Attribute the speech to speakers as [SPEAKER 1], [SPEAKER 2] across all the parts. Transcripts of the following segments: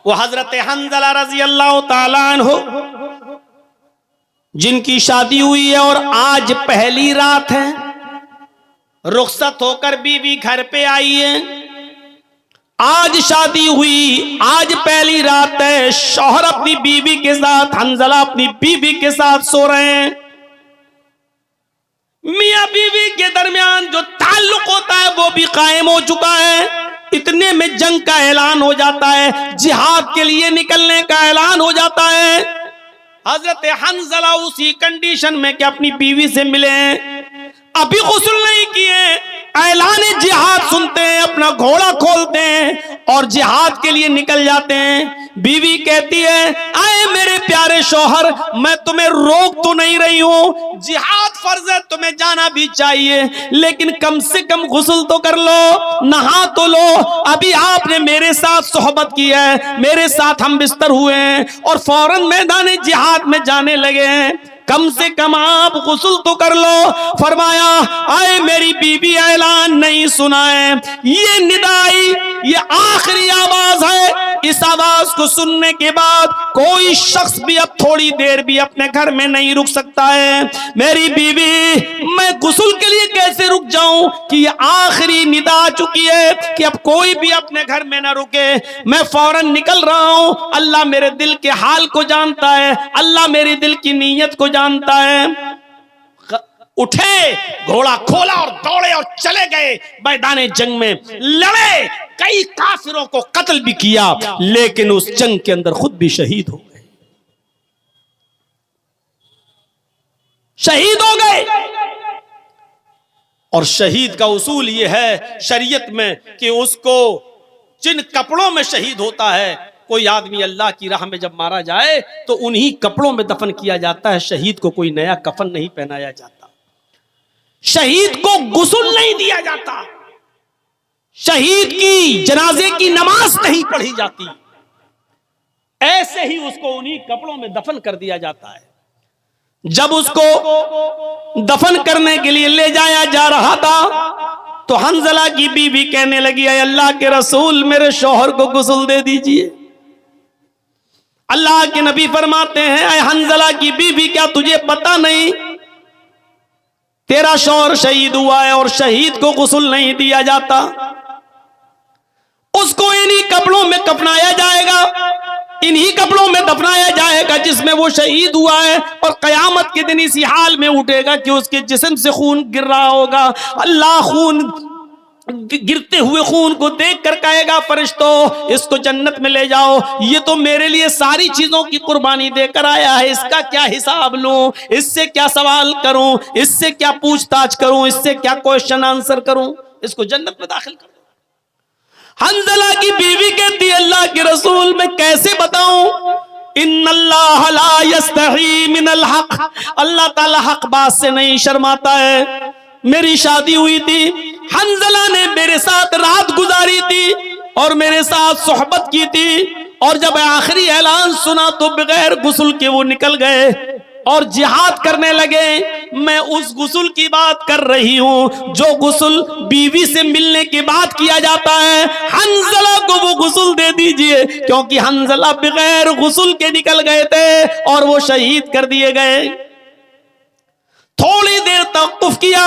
[SPEAKER 1] وہ حضرت حنظلہ رضی اللہ تعالیٰ عنہ جن کی شادی ہوئی ہے اور آج پہلی رات ہے، رخصت ہو کر بیوی گھر پہ آئی ہے، آج شادی ہوئی، آج پہلی رات ہے، شوہر اپنی بیوی کے ساتھ، حنظلہ اپنی بیوی کے ساتھ سو رہے ہیں۔ میاں بیوی کے درمیان جو تعلق ہوتا ہے وہ بھی قائم ہو چکا ہے، اتنے میں جنگ کا اعلان ہو جاتا ہے، جہاد کے لیے نکلنے کا اعلان ہو جاتا ہے۔ حضرت حنظلہ اسی کنڈیشن میں کہ اپنی بیوی سے ملیں، ابھی غسل نہیں کیے، اعلان جہاد سنتے ہیں، اپنا گھوڑا کھولتے ہیں اور جہاد کے لیے نکل جاتے ہیں۔ بیوی کہتی ہے اے میرے پیارے شوہر، میں تمہیں روک تو نہیں رہی ہوں، جہاد فرض ہے، تمہیں جانا بھی چاہیے، لیکن کم سے کم غسل تو کر لو، نہا تو لو، ابھی آپ نے میرے ساتھ صحبت کی ہے، میرے ساتھ ہم بستر ہوئے ہیں اور فوراً میدان جہاد میں جانے لگے ہیں، کم سے کم آپ غسل تو کر لو۔ فرمایا اے میری بیوی، اعلان نہیں سنا ہے، یہ ندائی، یہ آخری آواز ہے، اس آواز کو سننے کے بعد کوئی شخص بھی اب تھوڑی دیر بھی اپنے گھر میں نہیں رک سکتا ہے۔ میری بیوی، میں غسل کے لیے کیسے رک جاؤں کہ یہ آخری ندا آ چکی ہے کہ اب کوئی بھی اپنے گھر میں نہ رکے، میں فوراً نکل رہا ہوں، اللہ میرے دل کے حال کو جانتا ہے، اللہ میری دل کی نیت کو جانتا ہے۔ اٹھے، گھوڑا کھولا اور دوڑے اور چلے گئے میدان جنگ میں، لڑے، کئی کافروں کو قتل بھی کیا، لیکن اس جنگ کے اندر خود بھی شہید ہو گئے، شہید ہو گئے۔ اور شہید کا اصول یہ ہے شریعت میں کہ اس کو جن کپڑوں میں شہید ہوتا ہے، کوئی آدمی اللہ کی راہ میں جب مارا جائے تو انہی کپڑوں میں دفن کیا جاتا ہے، شہید کو کوئی نیا کفن نہیں پہنایا جاتا، شہید کو غسل نہیں دیا جاتا، شہید کی جنازے کی نماز نہیں پڑھی جاتی، ایسے ہی اس کو انہی کپڑوں میں دفن کر دیا جاتا ہے۔ جب اس کو دفن کرنے کے لیے لے جایا جا رہا تھا تو حنظلہ کی بیوی کہنے لگی اے اللہ کے رسول، میرے شوہر کو غسل دے دیجئے۔ اللہ کے نبی فرماتے ہیں اے حنظلہ کی بیوی، کیا تجھے پتہ نہیں تیرا شوہر شہید ہوا ہے اور شہید کو غسل نہیں دیا جاتا، اس کو انہی کپڑوں میں کفنایا جائے گا، انہی کپڑوں میں دفنایا جائے گا جس میں وہ شہید ہوا ہے، اور قیامت کے دن اسی حال میں اٹھے گا کہ اس کے جسم سے خون گر رہا ہوگا۔ اللہ خون گرتے ہوئے خون کو دیکھ کر کہے گا فرشتوں اس کو جنت میں لے جاؤ، یہ تو میرے لیے ساری چیزوں کی قربانی دے کر آیا ہے، اس کا کیا حساب لوں، اس سے کیا سوال کروں، اس سے کیا پوچھ تاچھ کروں، اس سے کیا کوشچن آنسر کروں، اس کو جنت میں داخل کروں۔ حنظلہ کی بیوی کہتی ہے اللہ کے رسول میں کیسے بتاؤں، ان اللہ لا یستحی من الحق، اللہ تعالی حق بات سے نہیں شرماتا ہے۔ میری شادی ہوئی تھی، حنظلہ نے میرے ساتھ رات گزاری تھی اور میرے ساتھ صحبت کی تھی، اور جب آخری اعلان سنا تو بغیر غسل کے وہ نکل گئے اور جہاد کرنے لگے۔ میں اس غسل کی بات کر رہی ہوں جو غسل بیوی سے ملنے کے بعد کیا جاتا ہے، حنظلہ کو وہ غسل دے دیجئے، کیونکہ حنظلہ بغیر غسل کے نکل گئے تھے اور وہ شہید کر دیے گئے۔ تھوڑی دیر توقف کیا،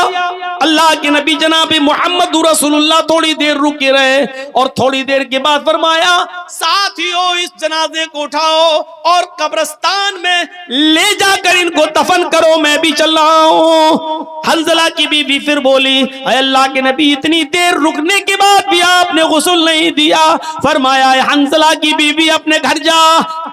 [SPEAKER 1] اللہ کے نبی جناب محمد رسول اللہ تھوڑی دیر رکے رہے اور تھوڑی دیر کے بعد فرمایا ساتھیو اس جنازے کو اٹھاؤ اور قبرستان میں لے جا کر ان کو دفن کرو، میں بھی چل رہا ہوں۔ حنظلہ کی بیوی پھر بولی اے اللہ کے نبی اتنی دیر رکنے کے بعد بھی آپ نے غسل نہیں دیا۔ فرمایا اے حنظلہ کی بیوی اپنے گھر جا،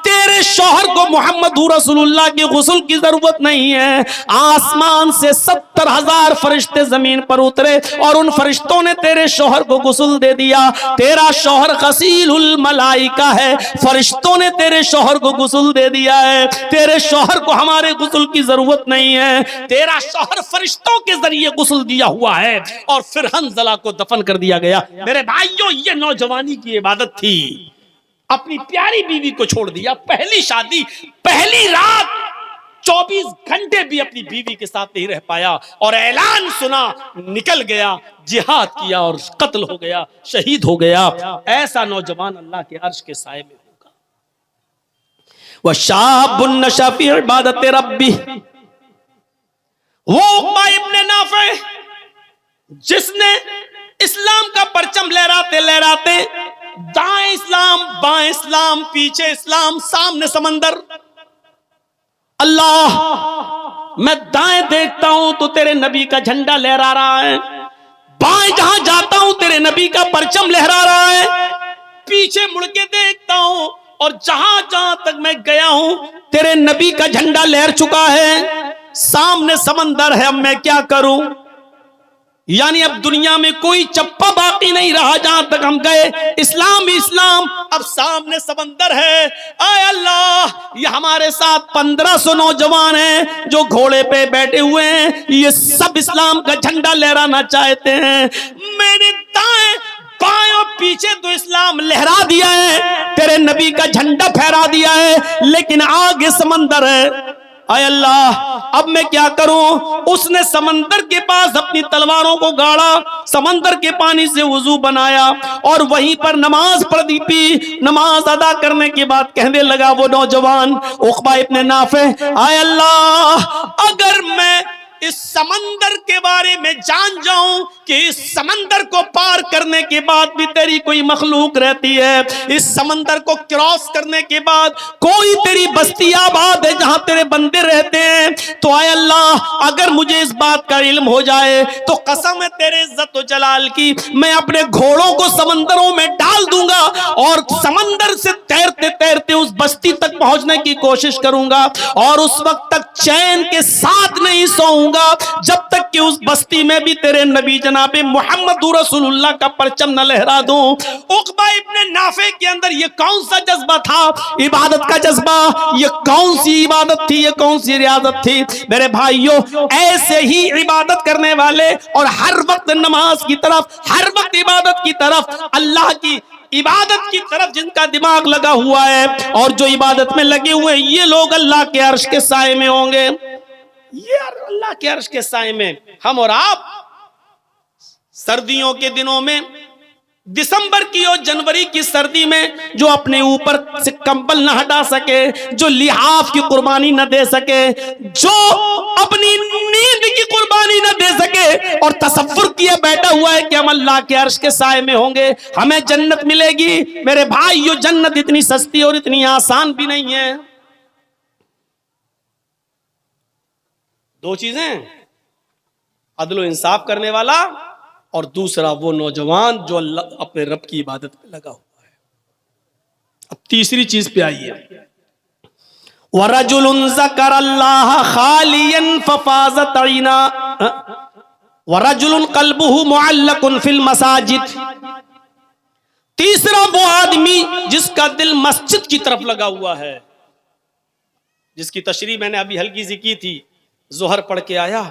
[SPEAKER 1] تیرے شوہر کو محمد رسول اللہ کے غسل کی ضرورت نہیں ہے۔ آسمان سے 70,000 فرشتے زمین پر اترے اور ان فرشتوں نے تیرے شوہر کو غسل دے دیا، تیرا شوہر غسیل الملائکہ ہے، فرشتوں نے تیرے شوہر کو غسل دے دیا ہے، تیرے شوہر کو ہمارے غسل کی ضرورت نہیں ہے، تیرا شوہر فرشتوں کے ذریعے غسل دیا ہوا ہے۔ اور پھر حنظلہ کو دفن کر دیا گیا۔ میرے بھائیوں یہ نوجوانی کی عبادت تھی، اپنی پیاری بیوی کو چھوڑ دیا، پہلی شادی، پہلی رات، 24 گھنٹے بھی اپنی بیوی کے ساتھ نہیں رہ پایا، اور اعلان سنا نکل گیا، جہاد کیا اور قتل ہو گیا، شہید ہو گیا۔ ایسا نوجوان اللہ کے عرش کے سائے میں ہوگا۔ وشاب نشأ فی عبادت ربہ، وہ عقبہ ابن نافع جس نے اسلام کا پرچم لہراتے لہراتے دائیں اسلام بائیں اسلام پیچھے اسلام سامنے سمندر، اللہ میں دائیں دیکھتا ہوں تو تیرے نبی کا جھنڈا لہرا رہا ہے، بائیں جہاں جاتا ہوں تیرے نبی کا پرچم لہرا رہا ہے، پیچھے مڑ کے دیکھتا ہوں اور جہاں جہاں تک میں گیا ہوں تیرے نبی کا جھنڈا لہر چکا ہے، سامنے سمندر ہے، اب میں کیا کروں؟ یعنی اب دنیا میں کوئی چپا باقی نہیں رہا، جہاں تک ہم گئے اسلام ہی اسلام، اب سامنے سمندر ہے۔ اے اللہ، یہ ہمارے ساتھ 1500 نوجوان ہیں جو گھوڑے پہ بیٹھے ہوئے ہیں، یہ سب اسلام کا جھنڈا لہرانا چاہتے ہیں، میں نے دائیں بائیں اور پیچھے تو اسلام لہرا دیا ہے، تیرے نبی کا جھنڈا پھہرا دیا ہے، لیکن آگے سمندر ہے۔ اے اللہ، اب میں کیا کروں؟ اس نے سمندر کے پاس اپنی تلواروں کو گاڑا، سمندر کے پانی سے وضو بنایا اور وہیں پر نماز پڑھ دی پی۔ نماز ادا کرنے کے بعد کہنے لگا وہ نوجوان عقبہ ابن نافع، اے اللہ، اگر میں اس سمندر کے بارے میں جان جاؤں کہ اس سمندر کو پار کرنے کے بعد بھی تیری کوئی مخلوق رہتی ہے، اس سمندر کو کراس کرنے کے بعد کوئی تیری بستی آباد ہے جہاں تیرے بندے رہتے ہیں، تو اے اللہ اگر مجھے اس بات کا علم ہو جائے تو قسم ہے تیرے عزت و جلال کی، میں اپنے گھوڑوں کو سمندروں میں ڈال دوں گا اور سمندر سے تیرتے تیرتے اس بستی تک پہنچنے کی کوشش کروں گا، اور اس وقت تک چین کے ساتھ نہیں سوؤں گا جب تک کہ اس بستی میں بھی تیرے نبی جناب محمد رسول اللہ کا پرچم نہ لہرا دوں۔ عقبہ ابن نافع کے اندر یہ کون سا جذبہ تھا؟ عبادت کا جذبہ۔ یہ کون سی عبادت تھی؟ یہ کون سی ریاضت تھی؟ میرے بھائیوں، ایسے ہی عبادت کرنے والے اور ہر وقت نماز کی طرف، ہر وقت عبادت کی طرف، اللہ کی عبادت کی طرف جن کا دماغ لگا ہوا ہے اور جو عبادت میں لگے ہوئے ہیں، یہ لوگ اللہ کے عرش کے سائے میں ہوں گے۔ یہ اللہ کے عرش کے سائے میں ہم اور آپ سردیوں کے دنوں میں، دسمبر کی اور جنوری کی سردی میں جو اپنے اوپر سے کمبل نہ ہٹا سکے، جو لحاف کی قربانی نہ دے سکے، جو اپنی نیند کی قربانی نہ دے سکے اور تصور کیا بیٹھا ہوا ہے کہ ہم اللہ کے عرش کے سائے میں ہوں گے، ہمیں جنت ملے گی، میرے بھائیو جنت اتنی سستی اور اتنی آسان بھی نہیں ہے۔ دو چیزیں، عدل و انصاف کرنے والا اور دوسرا وہ نوجوان جو اللہ اپنے رب کی عبادت میں لگا ہوا ہے۔ اب تیسری چیز پہ آئیے، وَرَجُلٌ ذَكَرَ اللَّهَ خَالِيًا فَفَاضَتْ عَيْنَاهُ وَرَجُلٌ قَلْبُهُ مُعَلَّقٌ فِي الْمَسَاجِدِ۔ تیسرا وہ آدمی جس کا دل مسجد کی طرف لگا ہوا ہے، جس کی تشریح میں نے ابھی ہلکی سی کی تھی، ظہر پڑھ کے آیا،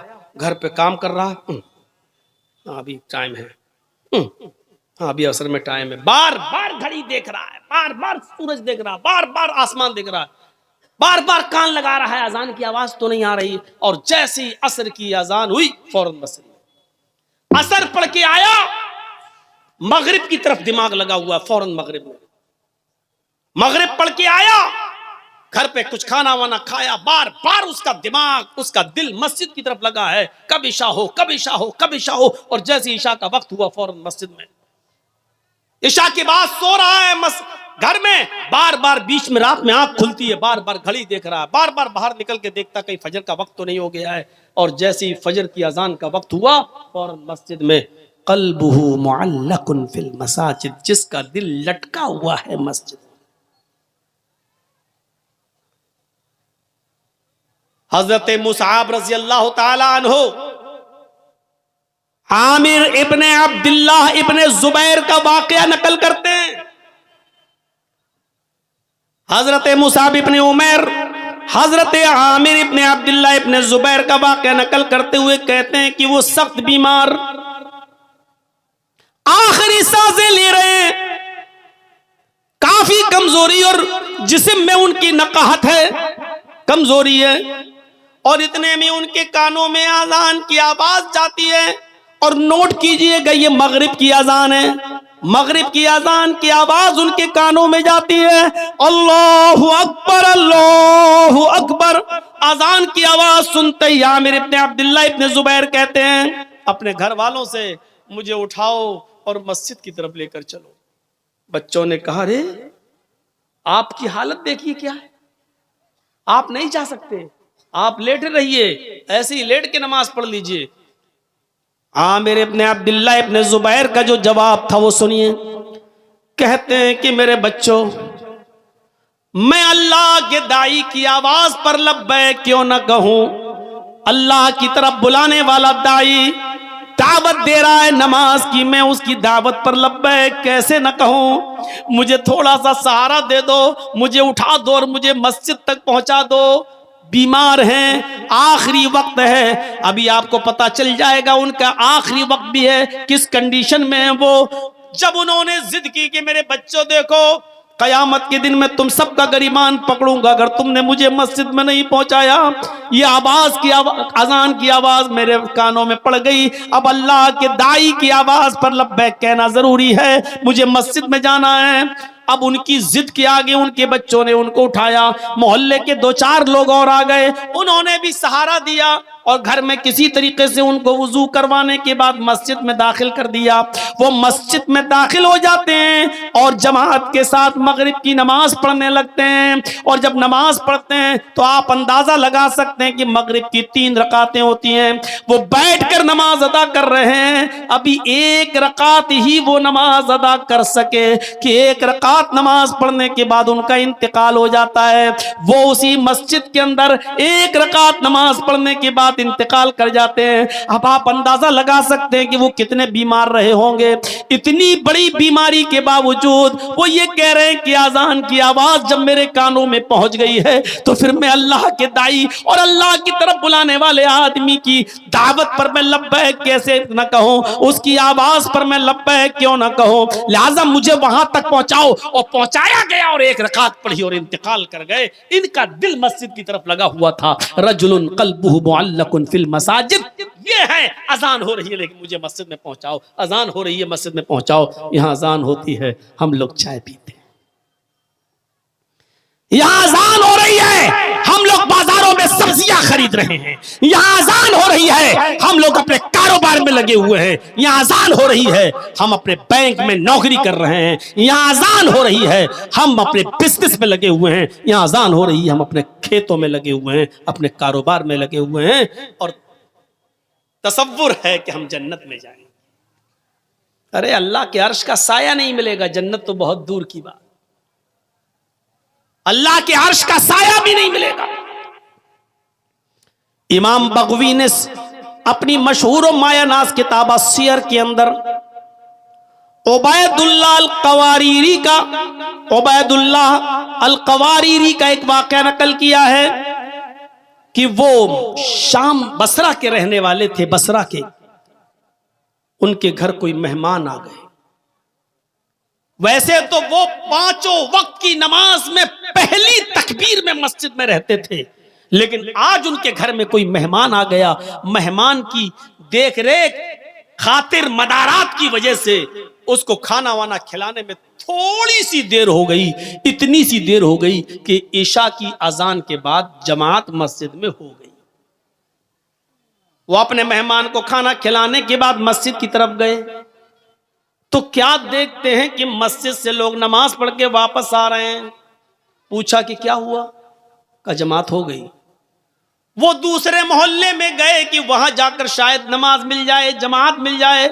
[SPEAKER 1] گھر پہ کام کر رہا، ابھی ٹائم ہے، ابھی عصر میں ٹائم ہے، بار بار گھڑی دیکھ رہا ہے، بار بار سورج دیکھ رہا ہے، بار بار آسمان دیکھ رہا ہے، بار بار کان لگا رہا ہے اذان کی آواز تو نہیں آ رہی، اور جیسے ہی عصر کی اذان ہوئی فوراً مسجد میں عصر پڑھ کے آیا، مغرب کی طرف دماغ لگا ہوا، فوراً مغرب میں مغرب پڑھ کے آیا، گھر پہ کچھ کھانا وانا کھایا، بار بار اس کا دماغ، اس کا دل مسجد کی طرف لگا ہے، کب عشاء ہو، کب عشاء ہو، کب عشاء ہو، اور جیسے عشاء کا وقت ہوا فوراً مسجد میں، عشاء کے بعد سو رہا ہے گھر میں، بار بار بیچ میں رات میں آنکھ کھلتی ہے، بار بار گھڑی دیکھ رہا ہے، بار بار باہر نکل کے دیکھتا کہیں فجر کا وقت تو نہیں ہو گیا ہے، اور جیسے ہی فجر کی اذان کا وقت ہوا فوراً مسجد میں، قلبہ معلق فی المساجد، جس کا دل لٹکا ہوا ہے مسجد۔ حضرت مصعب رضی اللہ تعالی عنہ عامر ابن عبداللہ ابن زبیر کا واقعہ نقل کرتے ہیں۔ حضرت مصعب ابن عمیر حضرت عامر ابن عبداللہ ابن زبیر کا واقعہ نقل کرتے ہوئے کہتے ہیں کہ وہ سخت بیمار، آخری سانسیں لے رہے ہیں، کافی کمزوری اور جسم میں ان کی نقاہت ہے، کمزوری ہے، اور اتنے میں ان کے کانوں میں اذان کی آواز جاتی ہے، اور نوٹ کیجئے گا یہ مغرب کی اذان ہے، مغرب کی اذان کی آواز ان کے کانوں میں جاتی ہے، اللہ اکبر اللہ اکبر، اذان کی آواز سنتے ہی عامر ابن عبداللہ ابن زبیر کہتے ہیں اپنے گھر والوں سے مجھے اٹھاؤ اور مسجد کی طرف لے کر چلو۔ بچوں نے کہا رے آپ کی حالت دیکھیے کیا ہے، آپ نہیں جا سکتے، آپ لیٹے رہیے، ایسے ہی لیٹ کے نماز پڑھ لیجئے۔ عامر ابن عبداللہ ابن زبیر کا جو جواب تھا وہ سنیے، کہتے ہیں کہ میرے بچوں، میں اللہ کے داعی کی آواز پر لبیک کیوں نہ کہوں؟ اللہ کی طرف بلانے والا داعی دعوت دے رہا ہے نماز کی، میں اس کی دعوت پر لبیک کیسے نہ کہوں؟ مجھے تھوڑا سا سہارا دے دو، مجھے اٹھا دو اور مجھے مسجد تک پہنچا دو، بیمار ہیں، آخری وقت ہے۔ ابھی آپ کو پتا چل جائے گا ان کا آخری وقت بھی ہے، کس کنڈیشن میں ہیں وہ۔ جب انہوں نے ضد کی کہ میرے بچوں دیکھو قیامت کے دن میں تم سب کا گریبان پکڑوں گا اگر تم نے مجھے مسجد میں نہیں پہنچایا، یہ آواز کی اذان کی آواز میرے کانوں میں پڑ گئی، اب اللہ کے داعی کی آواز پر لبیک کہنا ضروری ہے، مجھے مسجد میں جانا ہے۔ اب ان کی ضد کے آگے ان کے بچوں نے ان کو اٹھایا، محلے کے 2-4 لوگ اور آ گئے، انہوں نے بھی سہارا دیا اور گھر میں کسی طریقے سے ان کو وضو کروانے کے بعد مسجد میں داخل کر دیا۔ وہ مسجد میں داخل ہو جاتے ہیں اور جماعت کے ساتھ مغرب کی نماز پڑھنے لگتے ہیں، اور جب نماز پڑھتے ہیں تو آپ اندازہ لگا سکتے ہیں کہ مغرب کی 3 رکعتیں ہوتی ہیں، وہ بیٹھ کر نماز ادا کر رہے ہیں، ابھی 1 رکعت ہی وہ نماز ادا کر سکے کہ 1 رکعت نماز پڑھنے کے بعد ان کا انتقال ہو جاتا ہے۔ وہ اسی مسجد کے اندر 1 رکعت نماز پڑھنے کے بعد انتقال کر جاتے ہیں۔ اب آپ اندازہ لگا سکتے ہیں کہ وہ کتنے بیمار رہے ہوں گے۔ اتنی بڑی بیماری کے باوجود وہ یہ کہہ رہے ہیں کہ اذان کی آواز جب میرے کانوں میں پہنچ گئی ہے تو پھر میں اللہ کے داعی اور اللہ کی طرف بلانے والے آدمی کی دعوت پر میں لبیک کیسے نہ کہوں، اس کی آواز پر میں لبیک کیوں نہ کہوں، لہٰذا مجھے وہاں تک پہنچاؤ۔ اور پہنچایا گیا اور 1 رکعت پڑھی اور انتقال کر گئے۔ ان کا دل مسجد کی طرف لگا ہوا تھا۔ رجل قلبہ معلق فی المساجد، یہ ہے اذان ہو رہی ہے لیکن مجھے مسجد میں پہنچاؤ، اذان ہو رہی ہے مسجد میں پہنچاؤ۔ یہاں اذان ہوتی ہے ہم لوگ چائے پیتے ہیں، یہاں اذان ہو رہی ہے ہم لوگ بازاروں میں سبزیاں خرید رہے ہیں، یہاں اذان ہو رہی ہے ہم لوگ اپنے کاروبار میں لگے ہوئے ہیں، یہاں اذان ہو رہی ہے ہم اپنے بینک میں نوکری کر رہے ہیں، یہاں اذان ہو رہی ہے ہم اپنے بزنس میں لگے ہوئے ہیں، یہاں اذان ہو رہی ہے ہم اپنے کھیتوں میں لگے ہوئے ہیں، اپنے کاروبار میں لگے ہوئے ہیں، اور تصور ہے کہ ہم جنت میں جائیں۔ ارے اللہ کے عرش کا سایہ نہیں ملے گا، جنت تو بہت دور کی بات، اللہ کے عرش کا سایہ بھی نہیں ملے گا۔ امام بغوی نے اپنی مشہور و مایہ ناز کتاب السیر کے اندر عبید اللہ القواریری کا ایک واقعہ نقل کیا ہے کہ وہ شام بصرہ کے رہنے والے تھے، بصرہ کے، ان کے گھر کوئی مہمان آ گئے۔ ویسے تو وہ 5 وقت کی نماز میں پہلی تکبیر میں مسجد میں رہتے تھے، لیکن آج ان کے گھر میں کوئی مہمان آ گیا، مہمان کی دیکھ ریکھ خاطر مدارات کی وجہ سے اس کو کھانا وانا کھلانے میں تھوڑی سی دیر ہو گئی، اتنی سی دیر ہو گئی کہ عشاء کی اذان کے بعد جماعت مسجد میں ہو گئی۔ وہ اپنے مہمان کو کھانا کھلانے کے بعد مسجد کی طرف گئے تو کیا دیکھتے ہیں کہ مسجد سے لوگ نماز پڑھ کے واپس آ رہے ہیں۔ پوچھا کہ کیا ہوا؟ کہ جماعت ہو گئی۔ وہ دوسرے محلے میں گئے کہ وہاں جا کر شاید نماز مل جائے، جماعت مل جائے،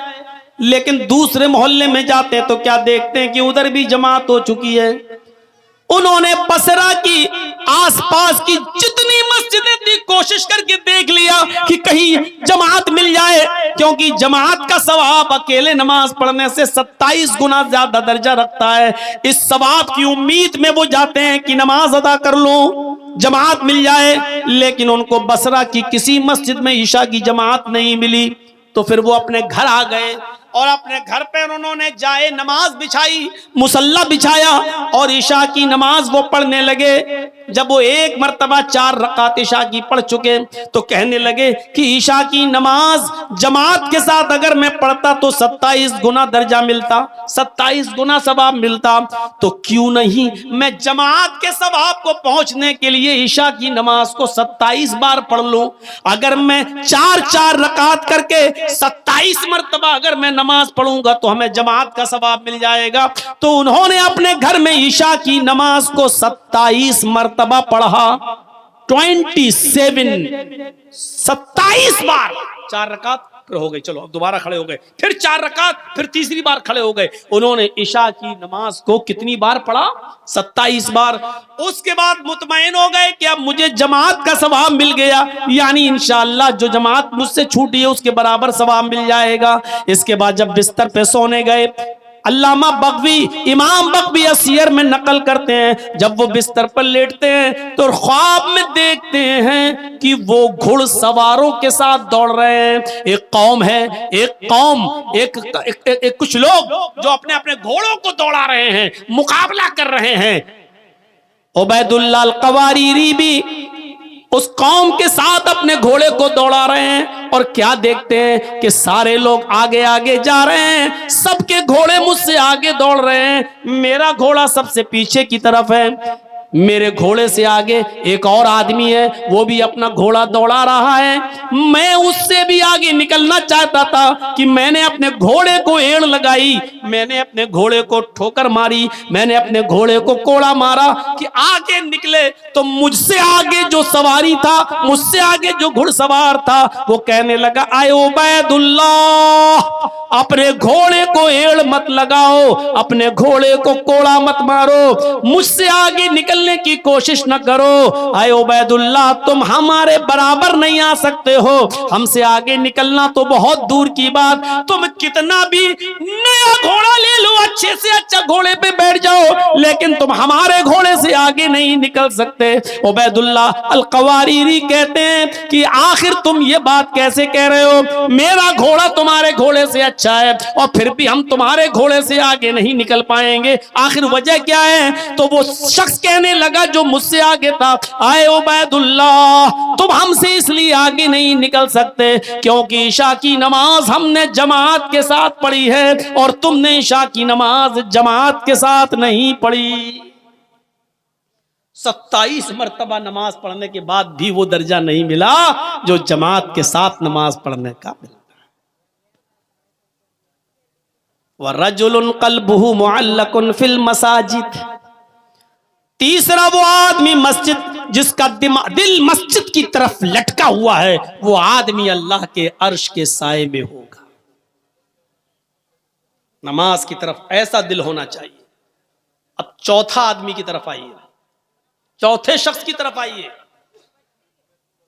[SPEAKER 1] لیکن دوسرے محلے میں جاتے ہیں تو کیا دیکھتے ہیں کہ ادھر بھی جماعت ہو چکی ہے۔ انہوں نے بصرہ کی آس پاس کی جتنی مسجدیں تھی کوشش کر کے دیکھ لیا کہ کہیں جماعت مل جائے، کیونکہ جماعت کا ثواب اکیلے نماز پڑھنے سے 27 گنا زیادہ درجہ رکھتا ہے۔ اس ثواب کی امید میں وہ جاتے ہیں کہ نماز ادا کر لوں، جماعت مل جائے، لیکن ان کو بصرہ کی کسی مسجد میں عشاء کی جماعت نہیں ملی۔ تو پھر وہ اپنے گھر آ گئے اور اپنے گھر پہ انہوں نے جائے نماز بچھائی، مصلی بچھایا اور عشاء کی نماز وہ پڑھنے لگے۔ جب وہ ایک مرتبہ 4 رکعت عشاء کی پڑھ چکے تو کہنے لگے کہ عشاء کی نماز جماعت کے ساتھ اگر میں پڑھتا تو 27 گنا درجہ ملتا، 27 گنا ثواب ملتا، تو کیوں نہیں میں جماعت کے ثواب کو پہنچنے کے لیے عشاء کی نماز کو 27 بار پڑھ لوں۔ اگر میں 4 رکعت کر کے 27 مرتبہ اگر میں نماز پڑھوں گا تو ہمیں جماعت کا ثواب مل جائے گا۔ تو انہوں نے اپنے گھر میں عشاء کی نماز کو 27 مرتبہ پڑھا، 27 بار، 4 رکعت پھر ہو گئی، چلو اب دوبارہ کھڑے ہو گئے، پھر 4 رکعت، پھر تیسری بار کھڑے ہو گئے۔ انہوں نے عشاء کی نماز کو کتنی بار پڑھا؟ 27 بار۔ اس کے بعد مطمئن ہو گئے کہ اب مجھے جماعت کا ثواب مل گیا، یعنی انشاءاللہ جو جماعت مجھ سے چھوٹی ہے اس کے برابر ثواب مل جائے گا۔ اس کے بعد جب بستر پہ سونے گئے، علامہ بغوی، امام بغوی سیر میں نقل کرتے ہیں، جب وہ بستر پر لیٹتے ہیں تو خواب میں دیکھتے ہیں کہ وہ گھڑ سواروں کے ساتھ دوڑ رہے ہیں۔ ایک قوم ہے، کچھ لوگ جو اپنے گھوڑوں کو دوڑا رہے ہیں، مقابلہ کر رہے ہیں۔ عبید اللہ القواریری بھی اس قوم کے ساتھ اپنے گھوڑے کو دوڑا رہے ہیں، اور کیا دیکھتے ہیں کہ سارے لوگ آگے آگے جا رہے ہیں، سب کے گھوڑے مجھ سے آگے دوڑ رہے ہیں، میرا گھوڑا سب سے پیچھے کی طرف ہے۔ میرے گھوڑے سے آگے ایک اور آدمی ہے، وہ بھی اپنا گھوڑا دوڑا رہا ہے، میں اس سے بھی آگے نکلنا چاہتا تھا کہ میں نے اپنے گھوڑے کو ایڑ لگائی، میں نے اپنے گھوڑے کو ٹھوکر ماری، میں نے اپنے گھوڑے کو کوڑا مارا کہ آگے نکلے۔ تو مجھ سے آگے جو سواری تھا، مجھ سے آگے جو گھڑ سوار تھا، وہ کہنے لگا اے عبید اللہ، اپنے گھوڑے کو ایڑ مت لگاؤ، اپنے گھوڑے کو کوڑا مت مارو، مجھ سے آگے نکلنے کی کوشش نہ کرو۔ اے عبید اللہ، تم ہمارے برابر نہیں آ سکتے ہو، ہم سے آگے نکلنا تو بہت دور کی بات، تم کتنا بھی نیا گھوڑا لے لو، اچھے سے اچھا گھوڑے پہ بیٹھ جاؤ، لیکن تم ہمارے گھوڑے سے آگے نہیں نکل سکتے۔ عبید اللہ القواریری کہتے ہیں کہ آخر تم یہ بات کیسے کہہ رہے ہو؟ میرا گھوڑا تمہارے گھوڑے سے اچھا ہے، اور پھر بھی ہم تمہارے گھوڑے سے آگے نہیں نکل پائیں گے، آخر وجہ کیا ہے؟ تو وہ شخص کہنے لگا جو مجھ سے آگے تھا، اے عبید اللہ، تم ہم سے اس لیے آگے نہیں نکل سکتے کیونکہ عشاء کی نماز ہم نے جماعت کے ساتھ پڑھی ہے، اور تم نے عشاء کی نماز جماعت کے ساتھ نہیں پڑھی۔ 27 مرتبہ نماز پڑھنے کے بعد بھی وہ درجہ نہیں ملا جو جماعت کے ساتھ نماز پڑھنے کا ملا۔ وَرَجُلٌ قَلْبُهُ مُعَلَّقٌ فِي الْمَسَاجِدِ، تیسرا وہ آدمی مسجد جس کا دل مسجد کی طرف لٹکا ہوا ہے، وہ آدمی اللہ کے عرش کے سائے میں ہوگا۔ نماز کی طرف ایسا دل ہونا چاہیے۔ اب چوتھا آدمی کی طرف آئیے، چوتھے شخص کی طرف آئیے۔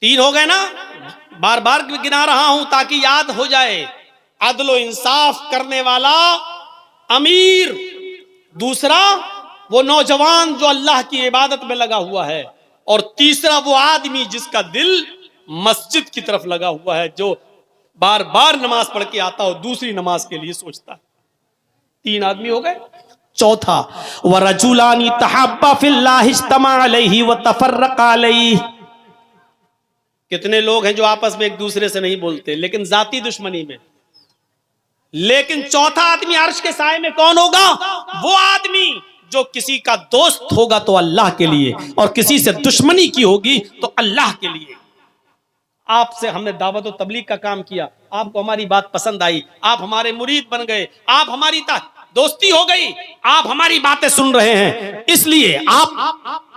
[SPEAKER 1] 3 ہو گئے نا، بار بار گنا رہا ہوں تاکہ یاد ہو جائے۔ عدل و انصاف کرنے والا امیر، دوسرا وہ نوجوان جو اللہ کی عبادت میں لگا ہوا ہے، اور تیسرا وہ آدمی جس کا دل مسجد کی طرف لگا ہوا ہے، جو بار بار نماز پڑھ کے آتا ہو، دوسری نماز کے لیے سوچتا ہے۔ 3 آدمی ہو گئے۔ چوتھا وَرَجُلَانِ تَحَابَّا فِي اللَّهِ اجْتَمَعَا عَلَيْهِ وَتَفَرَّقَا عَلَيْهِ، کتنے لوگ ہیں جو آپس میں ایک دوسرے سے نہیں بولتے لیکن ذاتی دشمنی میں، لیکن چوتھا آدمی عرش کے سائے میں کون ہوگا؟ وہ آدمی جو کسی کا دوست ہوگا تو اللہ کے لیے، اور کسی سے دشمنی کی ہوگی تو اللہ کے لیے۔ آپ سے ہم نے دعوت و تبلیغ کا کام کیا، آپ کو ہماری بات پسند آئی، آپ ہمارے مرید بن گئے، آپ ہماری دوستی ہو گئی، آپ ہماری باتیں سن رہے ہیں، اس لیے آپ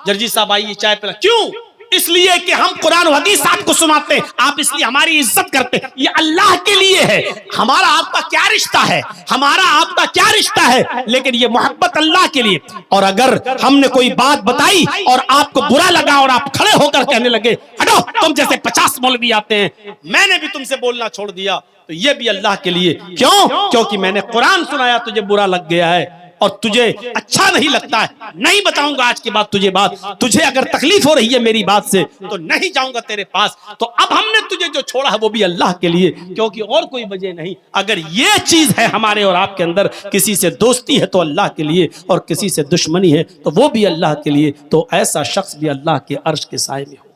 [SPEAKER 1] جرجی صاحب آئیے چائے پلا، کیوں؟ اس لیے کہ ہم قرآن و حدیث آپ کو سناتے ہیں، آپ اس لیے ہماری عزت کرتے ہیں، یہ اللہ کے لیے ہے۔ ہمارا آپ کا کیا رشتہ ہے؟ ہمارا آپ کا کیا رشتہ ہے؟ لیکن یہ محبت اللہ کے لیے۔ اور اگر ہم نے کوئی بات بتائی اور آپ کو برا لگا اور آپ کھڑے ہو کر کہنے لگے ہٹو، تم جیسے 50 مولوی آتے ہیں، میں نے بھی تم سے بولنا چھوڑ دیا، تو یہ بھی اللہ کے لیے۔ کیوں؟ کیونکہ میں نے قرآن سنایا، تجھے برا لگ گیا ہے، اور تجھے اچھا نہیں لگتا ہے، نہیں بتاؤں گا آج کے بعد تجھے بات، تجھے اگر تکلیف ہو رہی ہے میری بات سے تو نہیں جاؤں گا تیرے پاس، تو اب ہم نے تجھے جو چھوڑا ہے وہ بھی اللہ کے لیے، کیونکہ اور کوئی وجہ نہیں۔ اگر یہ چیز ہے ہمارے اور آپ کے اندر، کسی سے دوستی ہے تو اللہ کے لیے، اور کسی سے دشمنی ہے تو وہ بھی اللہ کے لیے، تو ایسا شخص بھی اللہ کے عرش کے سائے میں ہو۔